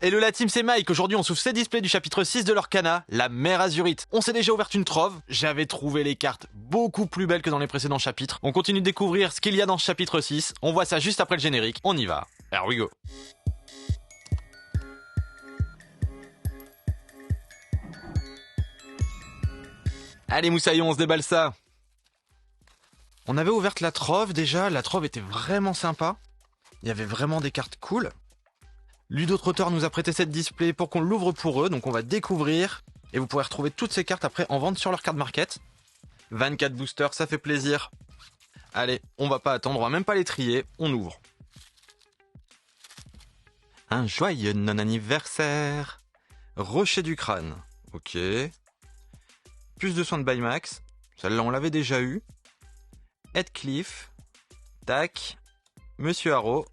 Hello la team, c'est Mike. Aujourd'hui, on s'ouvre ces displays du chapitre 6 de l'Orcana, la mer Azurite. On s'est déjà ouvert une trove. J'avais trouvé les cartes beaucoup plus belles que dans les précédents chapitres. On continue de découvrir ce qu'il y a dans ce chapitre 6. On voit ça juste après le générique. On y va. Here we go. Allez moussaillons, on se déballe ça. On avait ouvert la trove déjà. La trove était vraiment sympa. Il y avait vraiment des cartes cool. Ludotrotter nous a prêté cette display pour qu'on l'ouvre pour eux, donc on va découvrir. Et vous pourrez retrouver toutes ces cartes après en vente sur leur card market. 24 boosters, ça fait plaisir. Allez, on va pas attendre, on va même pas les trier, on ouvre. Un joyeux non-anniversaire. Rocher du crâne, ok. Plus de soins de Baymax, celle-là on l'avait déjà eu. Heathcliff, tac. Monsieur Arrow.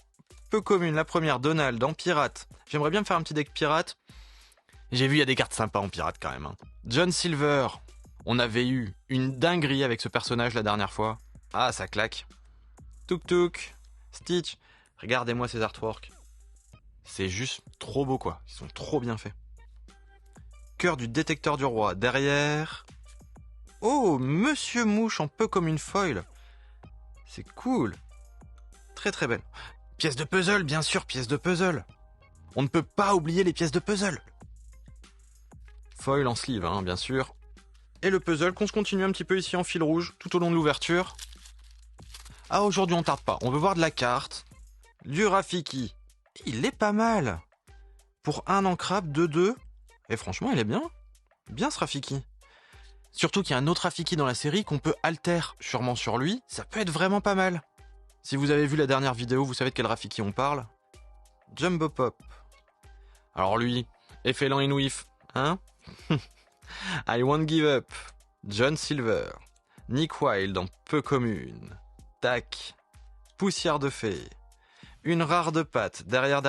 Peu commune, la première, Donald, en pirate. J'aimerais bien me faire un petit deck pirate. J'ai vu, il y a des cartes sympas en pirate quand même. Hein. John Silver. On avait eu une dinguerie avec ce personnage la dernière fois. Ah, ça claque. Tuk Tuk. Stitch. Regardez-moi ces artworks. C'est juste trop beau quoi. Ils sont trop bien faits. Cœur du détecteur du roi. Derrière. Oh, Monsieur Mouche en peu comme une foil. C'est cool. Très très belle. Pièce de puzzle, bien sûr, pièce de puzzle. On ne peut pas oublier les pièces de puzzle. Foil en sleeve, hein, bien sûr. Et le puzzle qu'on se continue un petit peu ici en fil rouge, tout au long de l'ouverture. Ah, aujourd'hui on tarde pas, on veut voir de la carte. Du Rafiki. Il est pas mal. Pour un ancrable, 2-2. Et franchement, il est bien. Bien ce Rafiki. Surtout qu'il y a un autre Rafiki dans la série qu'on peut alter sûrement sur lui. Ça peut être vraiment pas mal. Si vous avez vu la dernière vidéo, vous savez de quel Rafiki on parle. Jumbo Pop. Alors lui, effet lent in whiff, hein. I won't give up. John Silver. Nick Wilde en peu commune. Tac. Poussière de fée. Une rare de patte. Derrière.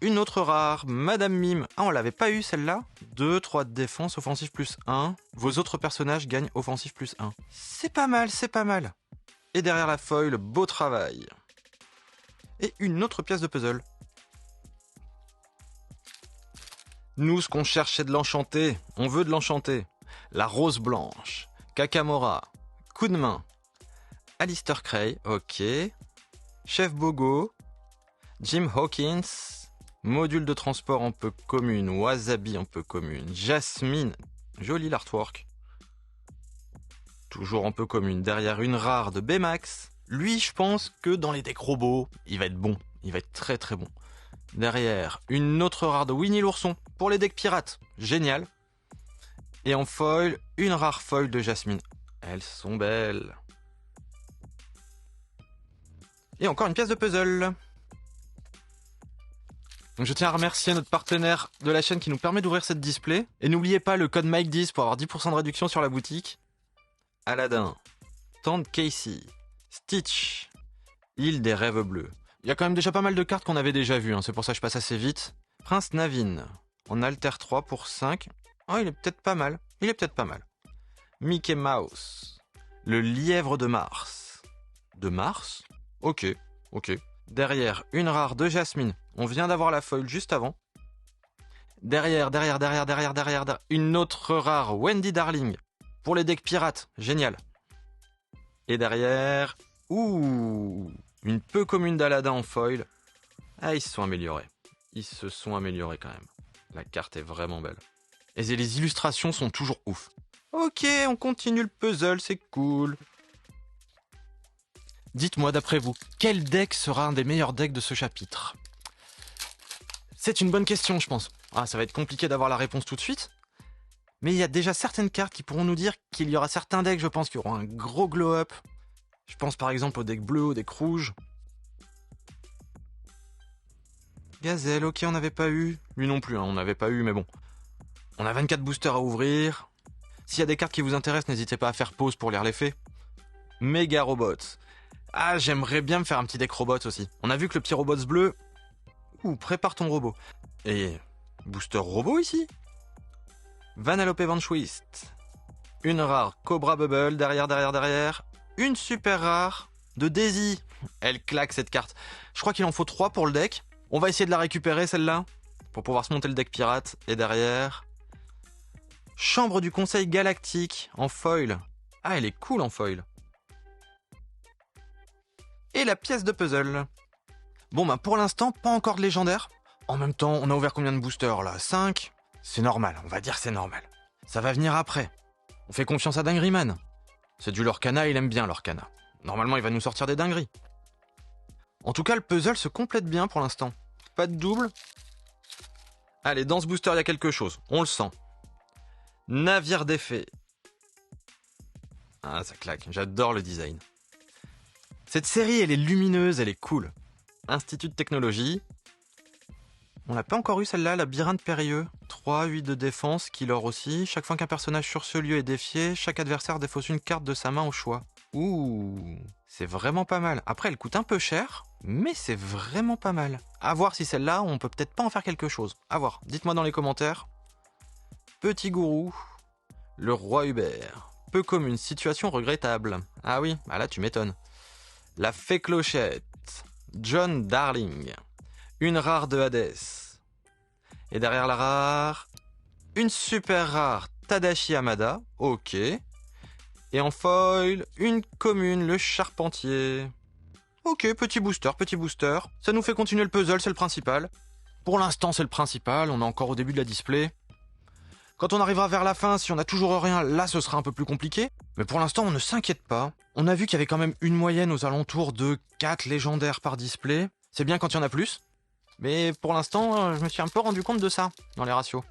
Une autre rare. Madame Mime. Ah, on l'avait pas eu celle-là. 2, 3 de défense, offensif plus 1. Vos autres personnages gagnent offensif plus 1. C'est pas mal, c'est pas mal. Et derrière la foil, beau travail. Et une autre pièce de puzzle. Nous, ce qu'on cherche, c'est de l'enchanter. On veut de l'enchanter. La rose blanche. Kakamora. Coup de main. Alistair Cray. Ok. Chef Bogo. Jim Hawkins. Module de transport en peu commune. Wasabi en peu commune. Jasmine. Joli l'artwork. Toujours en peu commune, derrière une rare de Baymax. Lui, je pense que dans les decks robots, il va être bon. Il va être très très bon. Derrière, une autre rare de Winnie l'ourson pour les decks pirates. Génial. Et en foil, une rare foil de Jasmine. Elles sont belles. Et encore une pièce de puzzle. Donc je tiens à remercier notre partenaire de la chaîne qui nous permet d'ouvrir cette display. Et n'oubliez pas le code Mike10 pour avoir 10% de réduction sur la boutique. Aladdin, Tante Casey, Stitch, Île des rêves bleus. Il y a quand même déjà pas mal de cartes qu'on avait déjà vues, hein, c'est pour ça que je passe assez vite. Prince Naveen, en alter 3 pour 5. Oh, il est peut-être pas mal, Mickey Mouse, le lièvre de Mars. De Mars? Ok. Derrière, une rare de Jasmine. On vient d'avoir la foil juste avant. Derrière, une autre rare Wendy Darling. Pour les decks pirates, génial. Et derrière, une peu commune d'Aladin en foil. Ah, ils se sont améliorés. Quand même. La carte est vraiment belle. Et les illustrations sont toujours ouf. Ok, on continue le puzzle, c'est cool. Dites-moi d'après vous, quel deck sera un des meilleurs decks de ce chapitre? C'est une bonne question, je pense. Ah, ça va être compliqué d'avoir la réponse tout de suite. Mais il y a déjà certaines cartes qui pourront nous dire qu'il y aura certains decks, je pense, qui auront un gros glow-up. Je pense par exemple au deck bleu, au deck rouge. Gazelle, ok, on n'avait pas eu. Lui non plus, hein, on n'avait pas eu, mais bon. On a 24 boosters à ouvrir. S'il y a des cartes qui vous intéressent, n'hésitez pas à faire pause pour lire les faits. Méga Robots. Ah, j'aimerais bien me faire un petit deck Robots aussi. On a vu que le petit Robots bleu... prépare ton robot. Et... booster robot ici? Vanellope Vengeance. Une rare Cobra Bubble, derrière. Une super rare de Daisy. Elle claque cette carte. Je crois qu'il en faut 3 pour le deck. On va essayer de la récupérer celle-là. pour pouvoir se monter le deck pirate. Et derrière, chambre du conseil galactique en foil. Ah, elle est cool en foil. Et la pièce de puzzle. Bon, bah pour l'instant, pas encore de légendaire. En même temps, on a ouvert combien de boosters là? 5? C'est normal, on va dire c'est normal. Ça va venir après. On fait confiance à Dingueryman. C'est du Lorcana, il aime bien Lorcana. Normalement, il va nous sortir des dingueries. En tout cas, le puzzle se complète bien pour l'instant. Pas de double. Allez, dans ce booster, il y a quelque chose. On le sent. Navire d'effet. Ah, ça claque. J'adore le design. Cette série, elle est lumineuse, elle est cool. Institut de technologie. On n'a pas encore eu celle-là, labyrinthe périlleux. 3, 8 de défense, killer aussi. Chaque fois qu'un personnage sur ce lieu est défié, chaque adversaire défausse une carte de sa main au choix. Ouh, c'est vraiment pas mal. Après, elle coûte un peu cher, mais c'est vraiment pas mal. À voir si celle-là, on peut peut-être pas en faire quelque chose. À voir, dites-moi dans les commentaires. Petit gourou, le roi Hubert. Peu commune, situation regrettable. Ah oui, bah là tu m'étonnes. La fée clochette. John Darling. Une rare de Hades. Et derrière la rare, une super rare Tadashi Hamada. Ok. Et en foil, une commune, le charpentier. Ok, petit booster, petit booster. Ça nous fait continuer le puzzle, c'est le principal. Pour l'instant, c'est le principal. On est encore au début de la display. Quand on arrivera vers la fin, si on n'a toujours rien, là ce sera un peu plus compliqué. Mais pour l'instant, on ne s'inquiète pas. On a vu qu'il y avait quand même une moyenne aux alentours de 4 légendaires par display. C'est bien quand il y en a plus. Mais pour l'instant, je me suis un peu rendu compte de ça, dans les ratios.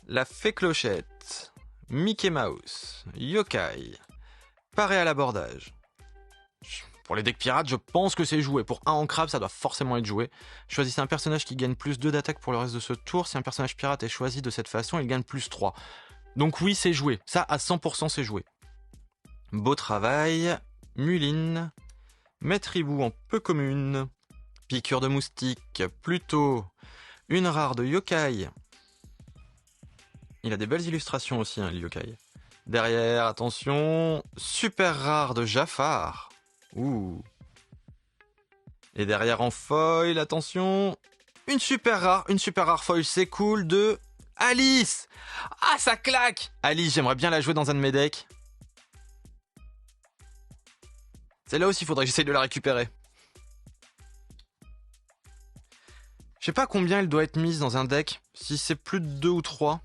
La fée clochette. Mickey Mouse. Yokai. Paré à l'abordage. Pour les decks pirates, je pense que c'est joué. Pour un en crabe, ça doit forcément être joué. Choisissez un personnage qui gagne plus 2 d'attaque pour le reste de ce tour. Si un personnage pirate est choisi de cette façon, il gagne plus 3. Donc oui, c'est joué. Ça, à 100%, c'est joué. Beau travail. Muline. Maître hibou en peu commune. Piqûre de moustique. Plutôt. Une rare de yokai. Il a des belles illustrations aussi, hein, le yokai. Derrière, attention. Super rare de Jafar. Ouh. Et derrière en foil, attention. Une super rare foil, c'est cool, de Alice. Ah, ça claque. Alice, j'aimerais bien la jouer dans un de mes decks. C'est là aussi, il faudrait que j'essaye de la récupérer. Je sais pas combien elle doit être mise dans un deck. Si c'est plus de 2 ou 3.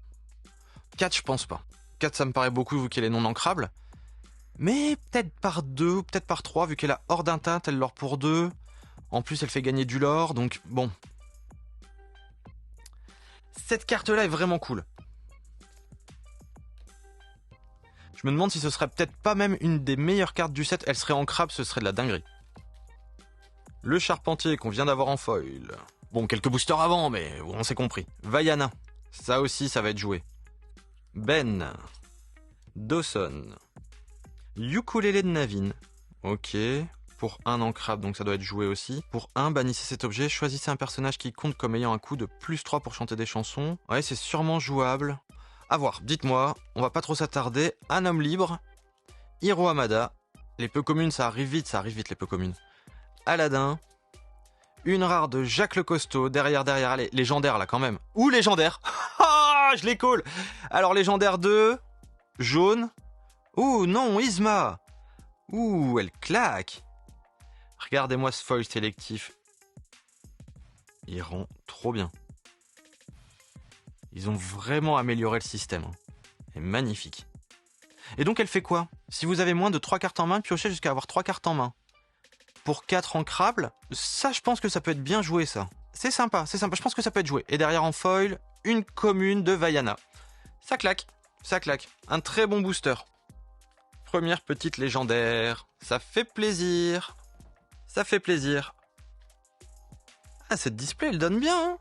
4, je pense pas. 4, ça me paraît beaucoup vu qu'elle est non ancrable. Mais peut-être par 2 ou peut-être par 3, vu qu'elle a hors d'un teinte, elle lore pour 2. En plus, elle fait gagner du lore, donc bon. Cette carte-là est vraiment cool. Je me demande si ce serait peut-être pas même une des meilleures cartes du set. Elle serait en crabe, ce serait de la dinguerie. Le charpentier qu'on vient d'avoir en foil. Bon, quelques boosters avant, mais on s'est compris. Vaiana. Ça aussi, ça va être joué. Ben. Dawson. Ukulélé de Navin. Ok. Pour un en crabe, donc ça doit être joué aussi. Pour un, bannissez cet objet. Choisissez un personnage qui compte comme ayant un coût de plus 3 pour chanter des chansons. Ouais, c'est sûrement jouable. À voir, dites-moi. On va pas trop s'attarder. Un homme libre. Hiro Hamada. Les peu communes, ça arrive vite les peu communes. Aladdin. Une rare de Jacques le Costaud. Derrière, allez, légendaire là quand même. Ou légendaire. Ah, je les colle. Alors, légendaire 2. Jaune. Ouh, non, Isma. Ouh, elle claque. Regardez-moi ce foil sélectif. Il rend trop bien. Ils ont vraiment amélioré le système. C'est magnifique. Et donc, elle fait quoi? Si vous avez moins de 3 cartes en main, piochez jusqu'à avoir 3 cartes en main. Pour 4 ancrables, ça, je pense que ça peut être bien joué, ça. C'est sympa. Je pense que ça peut être joué. Et derrière en foil, une commune de Vaiana. Ça claque. Un très bon booster. Première petite légendaire. Ça fait plaisir. Ah, cette display, elle donne bien. Hein,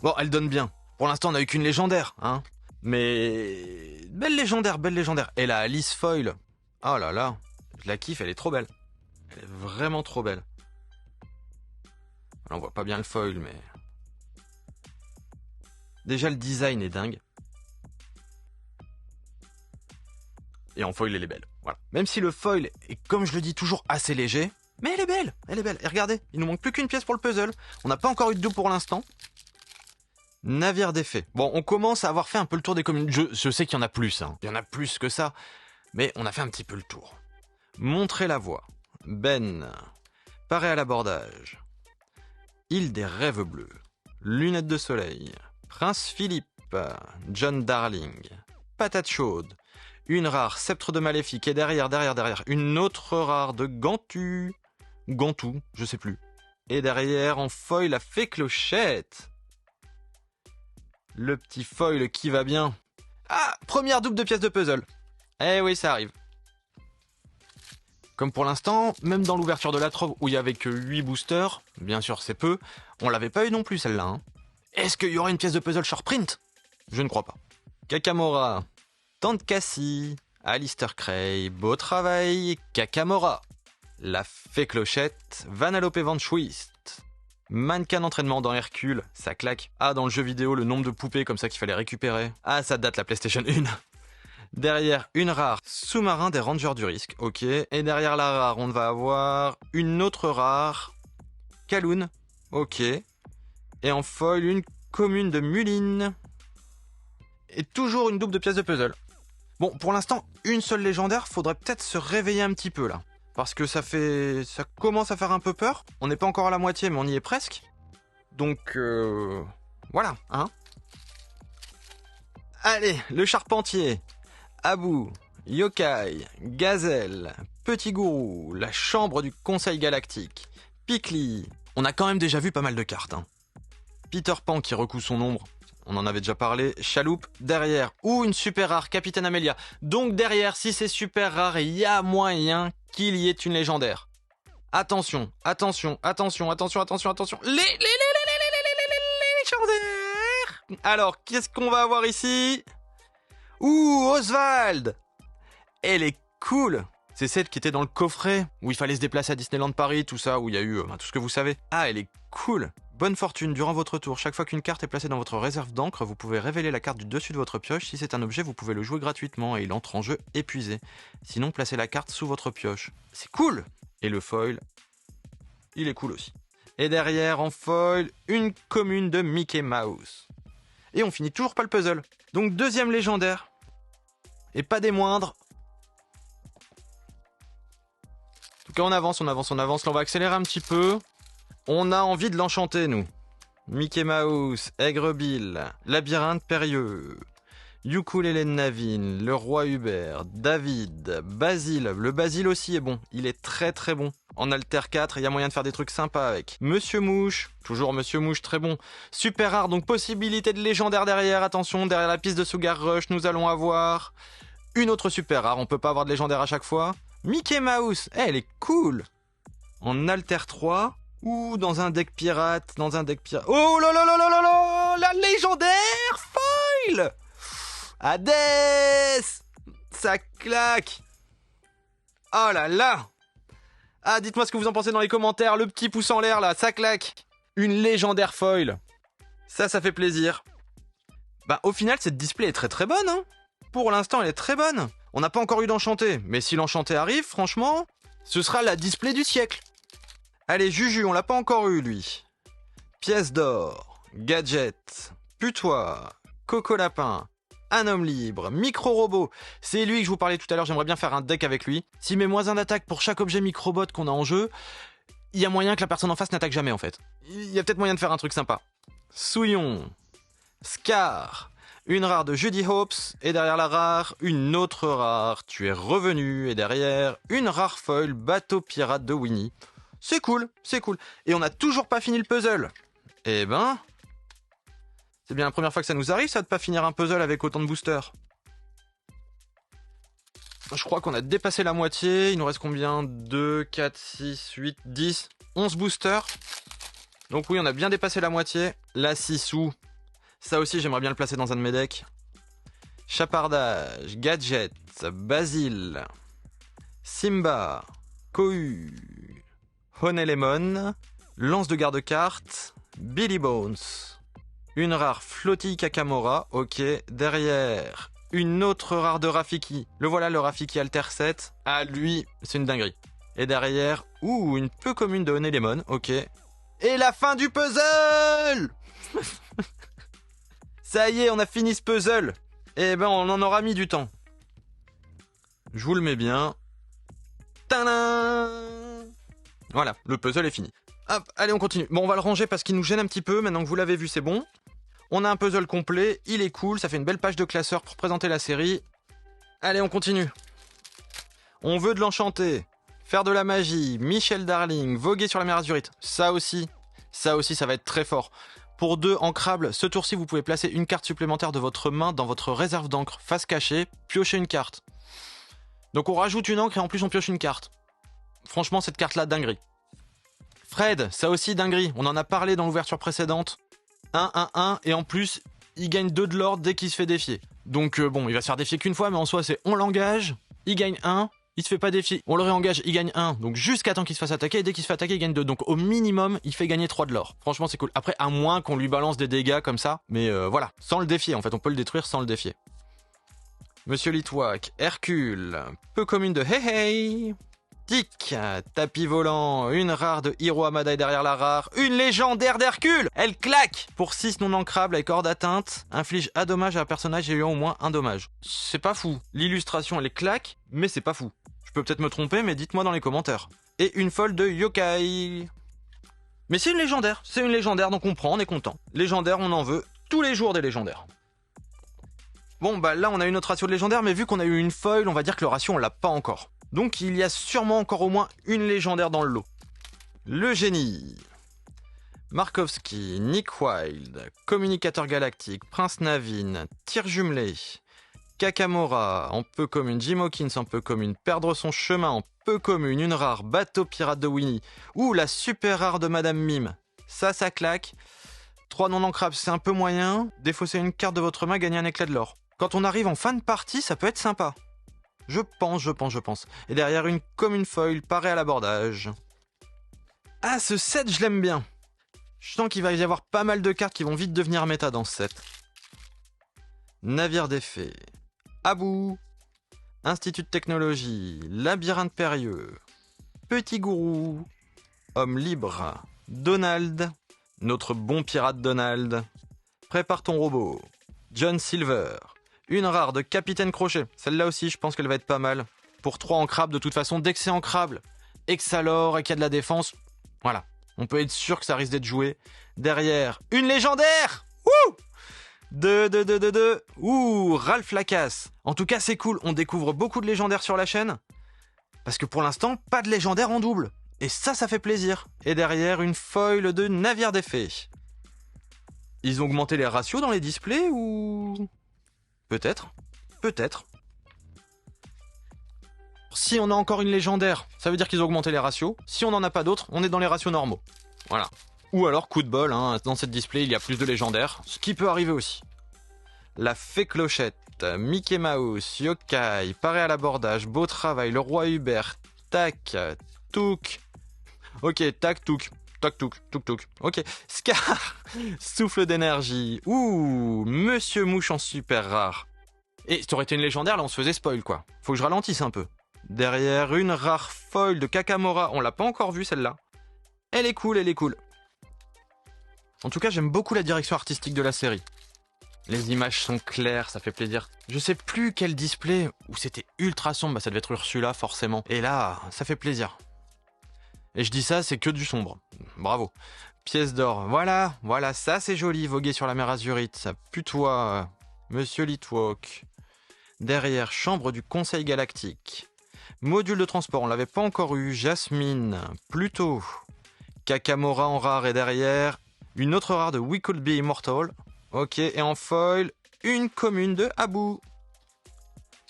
bon, elle donne bien. Pour l'instant, on n'a eu qu'une légendaire. Hein. Mais... Belle légendaire. Et la Alice Foil. Oh là là. Je la kiffe, elle est trop belle. Elle est vraiment trop belle. Alors, on voit pas bien le foil, mais... Déjà, le design est dingue. Et en foil, elle est belle. Voilà. Même si le foil est, comme je le dis toujours, assez léger, mais elle est belle. Et regardez, il nous manque plus qu'une pièce pour le puzzle. On n'a pas encore eu de double pour l'instant. Navire d'effet. Bon, on commence à avoir fait un peu le tour des communes. Je sais qu'il y en a plus, hein. Il y en a plus que ça. Mais on a fait un petit peu le tour. Montrer la voie. Ben. Parer à l'abordage. Île des rêves bleus. Lunettes de soleil. Prince Philippe. John Darling. Patate chaude. Une rare sceptre de maléfique. Et derrière, une autre rare de Gantu. Gantou, je sais plus. Et derrière, en foil, la fée Clochette. Le petit foil qui va bien. Ah, première double de pièces de puzzle. Eh oui, ça arrive. Comme pour l'instant, même dans l'ouverture de la trove où il y avait que 8 boosters, bien sûr c'est peu, on l'avait pas eu non plus celle-là. Hein. Est-ce qu'il y aura une pièce de puzzle short print? Je ne crois pas. Kakamora, Tante Cassie, Alistair Cray, beau travail, Kakamora. La fée Clochette, Vanellope Van Schwist. Mannequin d'entraînement dans Hercule, ça claque. Ah, dans le jeu vidéo, le nombre de poupées comme ça qu'il fallait récupérer. Ah, ça date la PlayStation 1. Derrière, une rare, sous-marin des Rangers du Risque, ok. Et derrière la rare, on va avoir une autre rare, Kaloun, ok. Et en foil, une commune de Muline. Et toujours une double de pièces de puzzle. Bon, pour l'instant, une seule légendaire, faudrait peut-être se réveiller un petit peu là. Parce que ça commence à faire un peu peur. On n'est pas encore à la moitié, mais on y est presque. Donc, voilà, hein. Allez, le charpentier. Abou, Yokai, Gazelle, Petit Gourou, la chambre du Conseil Galactique, Pikli. On a quand même déjà vu pas mal de cartes. Hein. Peter Pan qui recoue son ombre. On en avait déjà parlé. Chaloupe, derrière. Ou une super rare, Capitaine Amelia. Donc derrière, si c'est super rare, il y a moyen qu'il y ait une légendaire. Attention, attention, attention, attention, attention, attention. Les légendaires. Alors, qu'est-ce qu'on va avoir ici? Ouh, Oswald. Elle est cool. C'est celle qui était dans le coffret, où il fallait se déplacer à Disneyland Paris, tout ça, où il y a eu tout ce que vous savez. Ah, elle est cool. Bonne fortune durant votre tour. Chaque fois qu'une carte est placée dans votre réserve d'encre, vous pouvez révéler la carte du dessus de votre pioche. Si c'est un objet, vous pouvez le jouer gratuitement et il entre en jeu épuisé. Sinon, placez la carte sous votre pioche. C'est cool. Et le foil, il est cool aussi. Et derrière, en foil, une commune de Mickey Mouse. Et on finit toujours pas le puzzle. Donc deuxième légendaire. Et pas des moindres. En tout cas, on avance, on avance, on avance. Là, on va accélérer un petit peu. On a envie de l'enchanter, nous. Mickey Mouse, Aigre Bill, Labyrinthe Périlleux, Ukulele Navin, Le Roi Hubert, David, Basile. Le Basile aussi est bon. Il est très très bon. En Alter 4, il y a moyen de faire des trucs sympas avec. Monsieur Mouche, toujours Monsieur Mouche, très bon. Super rare, donc possibilité de légendaire derrière. Attention, derrière la piste de Sugar Rush, nous allons avoir une autre super rare. On peut pas avoir de légendaire à chaque fois. Mickey Mouse, elle est cool. En Alter 3... ou dans un deck pirate, Oh là là là là là là, la légendaire foil. Hades, ça claque. Oh là là. Ah, dites-moi ce que vous en pensez dans les commentaires, le petit pouce en l'air là, ça claque. Une légendaire foil. Ça fait plaisir. Bah au final cette display est très très bonne, hein. Pour l'instant elle est très bonne. On n'a pas encore eu d'enchanté, mais si l'enchanté arrive, franchement, ce sera la display du siècle. Allez, Juju, on l'a pas encore eu, lui. Pièce d'or, gadget, putois, coco lapin, un homme libre, micro-robot. C'est lui que je vous parlais tout à l'heure, j'aimerais bien faire un deck avec lui. S'il met moins 1 d'attaque pour chaque objet microbot qu'on a en jeu, il y a moyen que la personne en face n'attaque jamais, en fait. Il y a peut-être moyen de faire un truc sympa. Souillon, Scar, une rare de Judy Hopes, et derrière la rare, une autre rare. Tu es revenu, et derrière, une rare foil, bateau pirate de Winnie. C'est cool, c'est cool. Et on n'a toujours pas fini le puzzle. Eh ben... c'est bien la première fois que ça nous arrive, ça, de pas finir un puzzle avec autant de boosters. Je crois qu'on a dépassé la moitié. Il nous reste combien? 2, 4, 6, 8, 10, 11 boosters. Donc oui, on a bien dépassé la moitié. La 6 sous. Ça aussi, j'aimerais bien le placer dans un de mes decks. Chapardage, Gadget, Basile, Simba, Kohu, Honey Lemon, Lance de garde-carte, Billy Bones, une rare Flottille Kakamora, ok, derrière, une autre rare de Rafiki, le voilà le Rafiki Alter 7, ah lui, c'est une dinguerie. Et derrière, une peu commune de Honey Lemon, ok. Et la fin du puzzle. Ça y est, on a fini ce puzzle. Eh ben, on en aura mis du temps. Je vous le mets bien. Tadam! Voilà, le puzzle est fini. Hop, allez, on continue. Bon, on va le ranger parce qu'il nous gêne un petit peu. Maintenant que vous l'avez vu, c'est bon. On a un puzzle complet. Il est cool. Ça fait une belle page de classeur pour présenter la série. Allez, on continue. On veut de l'enchanté. Faire de la magie. Michel Darling. Voguer sur la mer Azurite. Ça aussi, ça va être très fort. Pour 2 ancrables, ce tour-ci, vous pouvez placer une carte supplémentaire de votre main dans votre réserve d'encre face cachée, piocher une carte. Donc on rajoute une encre et en plus on pioche une carte. Franchement, cette carte-là, dinguerie. Fred, ça aussi, dinguerie. On en a parlé dans l'ouverture précédente. 1-1-1, et en plus, il gagne 2 de l'ordre dès qu'il se fait défier. Donc bon, il va se faire défier qu'une fois, mais en soi, c'est on l'engage, il gagne 1, il se fait pas défier, on le réengage, il gagne 1, donc jusqu'à temps qu'il se fasse attaquer, et dès qu'il se fait attaquer, il gagne 2. Donc au minimum, il fait gagner 3 de l'or. Franchement, c'est cool. Après, à moins qu'on lui balance des dégâts comme ça, mais voilà, sans le défier, en fait, on peut le détruire sans le défier. Monsieur Litwak, Hercule, peu commune de Hey Hey. Tic, tapis volant, une rare de Hiro Hamada et derrière la rare, une légendaire d'Hercule. Elle claque. Pour 6 non ancrables avec hors d'atteinte, inflige un dommage à un personnage ayant au moins un dommage. C'est pas fou. L'illustration, elle claque, mais c'est pas fou. Je peux peut-être me tromper, mais dites-moi dans les commentaires. Et une folle de Yokai. Mais c'est une légendaire, donc on prend, on est content. Légendaire, on en veut tous les jours des légendaires. Bon, bah là, on a eu notre ratio de légendaire, mais vu qu'on a eu une foil, on va dire que le ratio, on l'a pas encore. Donc il y a sûrement encore au moins une légendaire dans le lot. Le génie. Markovski, Nick Wilde, Communicateur Galactique, Prince Navin, Tir Jumelé, Kakamora, en peu commune, Jim Hawkins en peu commune, Perdre son chemin en peu commune, une rare, Bateau Pirate de Winnie, ou la super rare de Madame Mime. Ça claque. 3 non ancrables, c'est un peu moyen. Défausser une carte de votre main, gagner un éclat de l'or. Quand on arrive en fin de partie, ça peut être sympa. Je pense. Et derrière, une commune foil, parée à l'abordage. Ah, ce set, je l'aime bien. Je sens qu'il va y avoir pas mal de cartes qui vont vite devenir méta dans ce set. Navire des fées. Abou. Institut de technologie. Labyrinthe périlleux. Petit gourou. Homme libre. Donald. Notre bon pirate Donald. Prépare ton robot. John Silver. Une rare de Capitaine Crochet. Celle-là aussi, je pense qu'elle va être pas mal. Pour 3 ancrables, de toute façon, dès que c'est ancrable, et que ça lore, et qu'il y a de la défense, voilà. On peut être sûr que ça risque d'être joué. Derrière, une légendaire. Wouh! 2. Ouh, Ralph Lacasse. En tout cas, c'est cool. On découvre beaucoup de légendaires sur la chaîne. Parce que pour l'instant, pas de légendaire en double. Et ça fait plaisir. Et derrière, une foil de Navire des Fées. Ils ont augmenté les ratios dans les displays ou... Peut-être. Si on a encore une légendaire, ça veut dire qu'ils ont augmenté les ratios. Si on n'en a pas d'autres, on est dans les ratios normaux. Voilà. Ou alors, coup de bol, hein, dans cette display, il y a plus de légendaires, ce qui peut arriver aussi. La Fée Clochette, Mickey Mouse, Yokai, paré à l'abordage, beau travail, le roi Hubert, tac, touk. Ok, tac, touk. Toc, touk. Ok. Scar, souffle d'énergie. Ouh, Monsieur Mouche en super rare. Et ça aurait été une légendaire, là on se faisait spoil quoi. Faut que je ralentisse un peu. Derrière, une rare foil de Kakamora. On l'a pas encore vue celle-là. Elle est cool. En tout cas, j'aime beaucoup la direction artistique de la série. Les images sont claires, ça fait plaisir. Je sais plus quel display où c'était ultra sombre. Bah ça devait être Ursula forcément. Et là, ça fait plaisir. Et je dis ça, c'est que du sombre. Bravo. Pièce d'or. Voilà, ça c'est joli. Voguer sur la mer Azurite. Ça putoie. Monsieur Litwak. Derrière, chambre du Conseil Galactique. Module de transport, on l'avait pas encore eu. Jasmine. Pluto. Kakamora en rare et derrière, une autre rare de We Could Be Immortal. Ok, et en foil, une commune de Abou.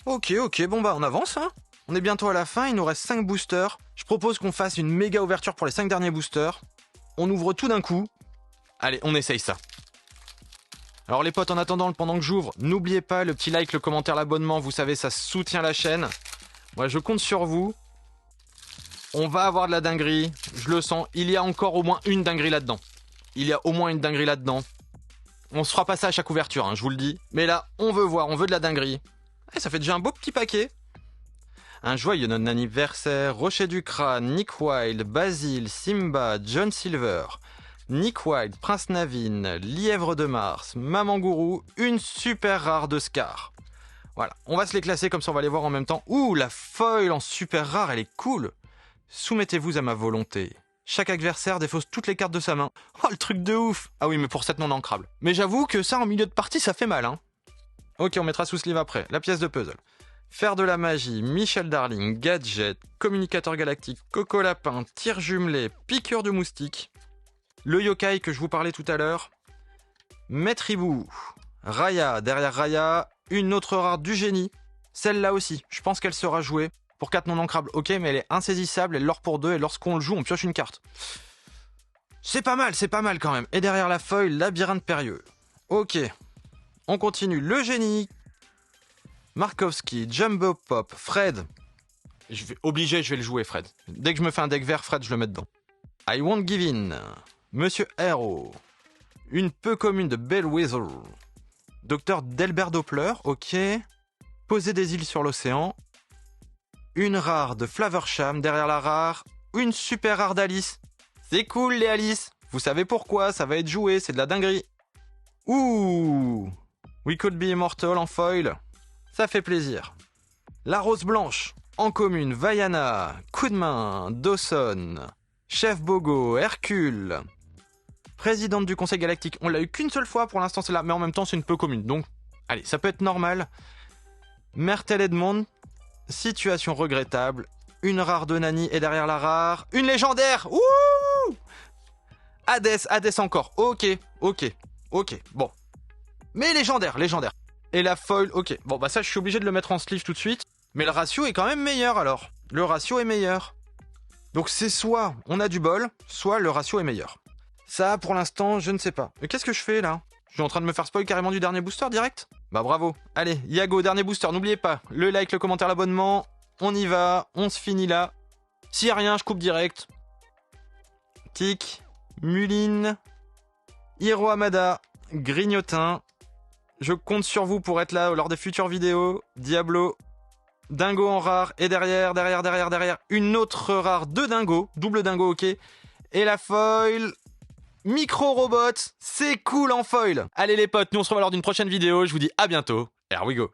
Ok, bon bah on avance hein. On est bientôt à la fin, il nous reste 5 boosters. Je propose qu'on fasse une méga ouverture pour les 5 derniers boosters. On ouvre tout d'un coup. Allez, on essaye ça. Alors les potes, en attendant, pendant que j'ouvre, n'oubliez pas le petit like, le commentaire, l'abonnement. Vous savez, ça soutient la chaîne. Moi, je compte sur vous. On va avoir de la dinguerie. Je le sens. Il y a encore au moins une dinguerie là-dedans. On se fera pas ça à chaque ouverture, hein, je vous le dis. Mais là, on veut voir, on veut de la dinguerie. Et ça fait déjà un beau petit paquet. Un joyeux non-anniversaire, Rocher du Crâne, Nick Wilde, Basile, Simba, John Silver, Nick Wilde, Prince Naveen, Lièvre de Mars, Maman Gourou, une super rare de Scar. Voilà, on va se les classer comme ça on va les voir en même temps. Ouh, la foil en super rare, elle est cool. Soumettez-vous à ma volonté. Chaque adversaire défausse toutes les cartes de sa main. Oh, le truc de ouf. Ah oui, mais pour 7 non ancrables. Mais j'avoue que ça, en milieu de partie, ça fait mal, hein. Ok, on mettra sous sleeve après. La pièce de puzzle. Faire de la magie, Michel Darling, Gadget, Communicateur Galactique, Coco Lapin, Tir jumelé, Piqûre de moustique. Le yokai que je vous parlais tout à l'heure. Maître Hibou. Raya, derrière Raya, une autre rare du génie. Celle-là aussi, je pense qu'elle sera jouée. Pour 4 non ancrables, ok, mais elle est insaisissable, elle l'or pour 2, et lorsqu'on le joue, on pioche une carte. C'est pas mal quand même. Et derrière la foil, labyrinthe périlleux. Ok, on continue. Le génie. Markowski, Jumbo Pop, Fred. Je vais le jouer, Fred. Dès que je me fais un deck vert, Fred, je le mets dedans. I Won't Give In. Monsieur Hero. Une peu commune de Bellwether. Docteur Delbert Doppler, ok. Poser des îles sur l'océan. Une rare de Flaversham, derrière la rare. Une super rare d'Alice. C'est cool les Alice. Vous savez pourquoi, ça va être joué, c'est de la dinguerie. Ouh. We Could Be Immortal en foil. Ça fait plaisir. La rose blanche, en commune, Vaiana, coup de main, Dawson, Chef Bogo, Hercule. Présidente du Conseil Galactique, on l'a eu qu'une seule fois pour l'instant c'est là, mais en même temps c'est une peu commune, donc allez, ça peut être normal. Myrtle Edmond, situation regrettable, une rare de Nani et derrière la rare, une légendaire. Ouh. Hades encore, ok, bon. Mais légendaire. Et la foil, ok. Bon bah ça je suis obligé de le mettre en sleeve tout de suite, mais le ratio est quand même meilleur alors. Le ratio est meilleur. Donc c'est soit on a du bol, soit le ratio est meilleur. Ça, pour l'instant, je ne sais pas. Mais qu'est-ce que je fais, là? Je suis en train de me faire spoil carrément du dernier booster, direct? Bah bravo. Allez, Yago, dernier booster, n'oubliez pas. Le like, le commentaire, l'abonnement. On y va, on se finit là. S'il n'y a rien, je coupe direct. Tic, Muline, Hiro Hamada, Grignotin. Je compte sur vous pour être là lors des futures vidéos. Diablo, Dingo en rare. Et derrière, une autre rare de Dingo. Double Dingo, ok. Et la foil... Micro-robot, c'est cool en foil. Allez les potes, nous on se revoit lors d'une prochaine vidéo. Je vous dis à bientôt. Here we go.